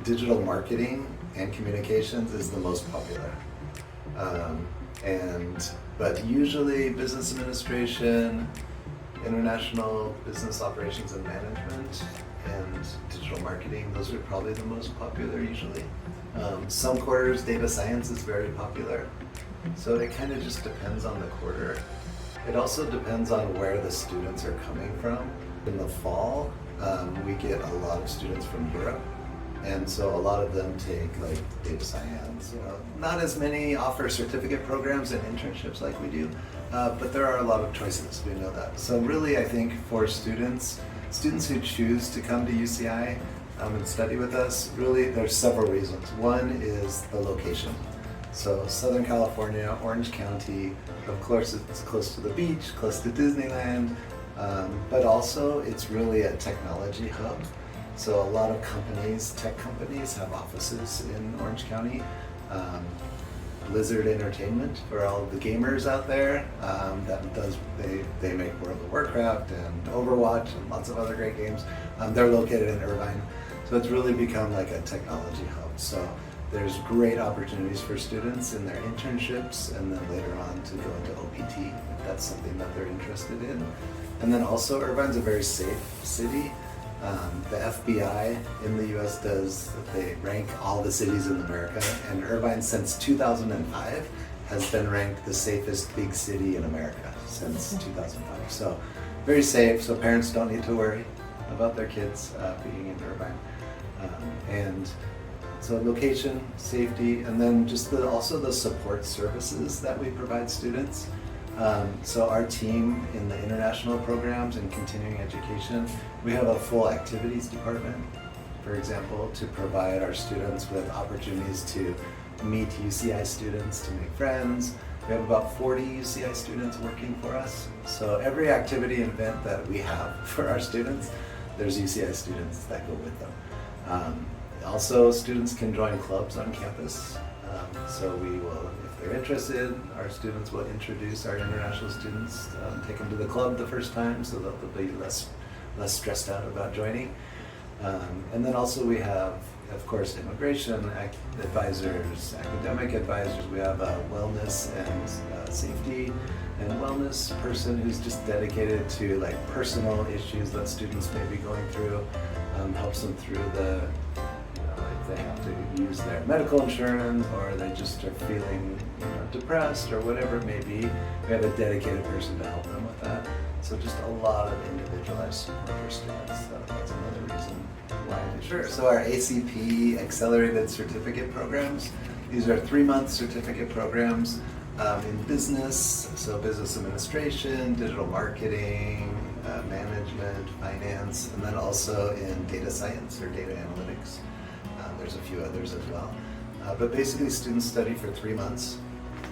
Digital marketing and communications is the most popular. But usually business administration, international business operations and management, and digital marketing, those are probably the most popular usually. Some quarters, data science is very popular. So it kind of just depends on the quarter. It also depends on where the students are coming from. In the fall, we get a lot of students from Europe. And so a lot of them take like data science. Not as many offer certificate programs and internships like we do, but there are a lot of choices, we know that. So really I think for students who choose to come to UCI and study with us, really there's several reasons. One is the location. So Southern California, Orange County, of course it's close to the beach, close to Disneyland, but also it's really a technology hub. So a lot of companies, tech companies, have offices in Orange County. Blizzard Entertainment, for all of the gamers out there, they make World of Warcraft and Overwatch and lots of other great games. They're located in Irvine, so it's really become like a technology hub. So there's great opportunities for students in their internships and then later on to go into OPT if that's something that they're interested in. And then also Irvine's a very safe city. The FBI in the US they rank all the cities in America, and Irvine since 2005 has been ranked the safest big city in America since 2005. So very safe, so parents don't need to worry about their kids being in Irvine. And so location, safety, and then just also the support services that we provide students. So our team in the international programs and continuing education, we have a full activities department, for example, to provide our students with opportunities to meet UCI students, to make friends. We have about 40 UCI students working for us. So every activity and event that we have for our students, there's UCI students that go with them. Also, students can join clubs on campus. So we will, if they're interested, our students will introduce our international students, take them to the club the first time so that they'll be less stressed out about joining. And then also we have, of course, immigration advisors, academic advisors. We have a wellness and safety and wellness person who's just dedicated to like personal issues that students may be going through, helps them through if they have to use their medical insurance or they just are feeling depressed or whatever it may be. We have a dedicated person to help them with that. So just a lot of individualized support for students. So that's another reason why. Sure. So our ACP Accelerated Certificate Programs, these are 3-month certificate programs in business, so business administration, digital marketing, management, finance, and then also in data science or data analytics. There's a few others as well. But basically students study for 3 months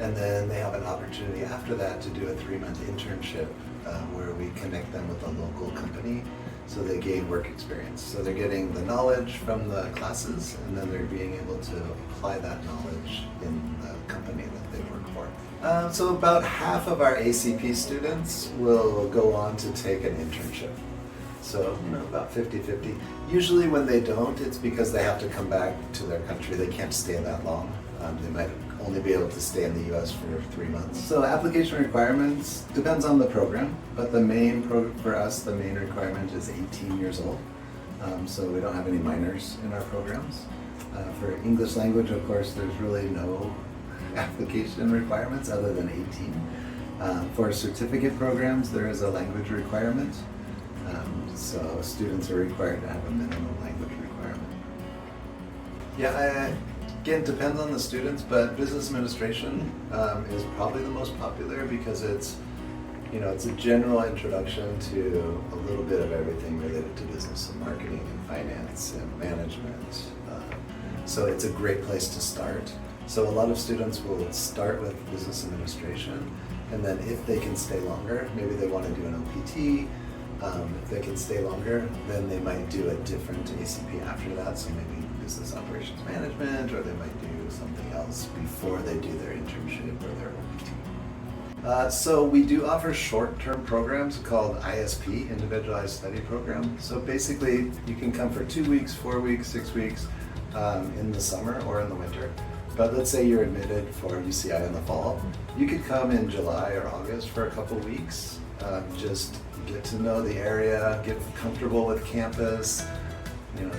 and then they have an opportunity after that to do a 3-month internship where we connect them with a local company so they gain work experience. So they're getting the knowledge from the classes and then they're being able to apply that knowledge in the company that they work for. So about half of our ACP students will go on to take an internship. So about 50-50. Usually when they don't, it's because they have to come back to their country. They can't stay that long. They might only be able to stay in the US for 3 months. So application requirements depends on the program, but for us, the main requirement is 18 years old. So we don't have any minors in our programs. For English language, of course, there's really no application requirements other than 18. For certificate programs, there is a language requirement. So students are required to have a minimum language requirement. Yeah, again, it depends on the students, but business administration is probably the most popular because it's a general introduction to a little bit of everything related to business and marketing and finance and management. So it's a great place to start. So a lot of students will start with business administration, and then if they can stay longer, maybe they want to do an OPT. If they can stay longer, then they might do a different ACP after that, so maybe business operations management, or they might do something else before they do their internship or their OPT. So we do offer short-term programs called ISP, Individualized Study Program. So basically, you can come for 2 weeks, 4 weeks, 6 weeks in the summer or in the winter. But let's say you're admitted for UCI in the fall. You could come in July or August for a couple weeks, just get to know the area, get comfortable with campus,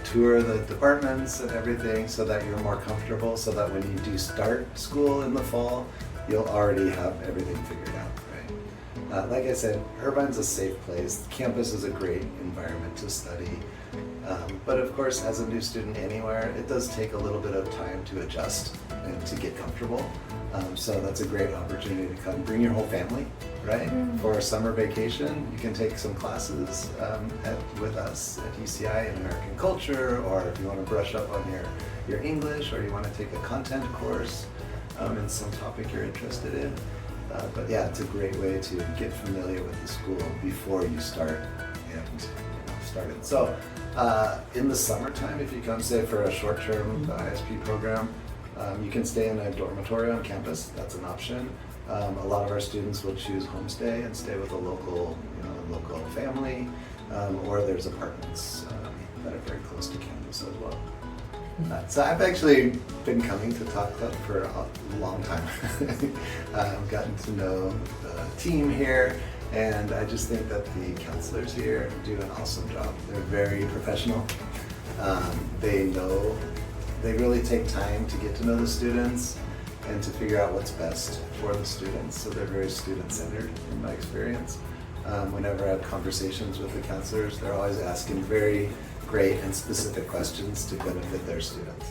tour the departments and everything so that you're more comfortable, so that when you do start school in the fall, you'll already have everything figured out, right? Like I said, Irvine's a safe place. Campus is a great environment to study. But of course, as a new student anywhere, it does take a little bit of time to adjust and to get comfortable. So that's a great opportunity to come. Bring your whole family, right? For a summer vacation, you can take some classes with us at UCI in American culture, or if you want to brush up on your English, or you want to take a content course in some topic you're interested in. But yeah, it's a great way to get familiar with the school before you start and start it. So in the summertime, if you come, say, for a short-term ISP program, you can stay in a dormitory on campus. That's an option. A lot of our students will choose homestay and stay with a local family, or there's apartments that are very close to campus as well. So I've actually been coming to Talk Club for a long time. I've gotten to know the team here, and I just think that the counselors here do an awesome job. They're very professional. They really take time to get to know the students and to figure out what's best for the students. So they're very student-centered in my experience. Whenever I have conversations with the counselors, they're always asking very great and specific questions to benefit their students.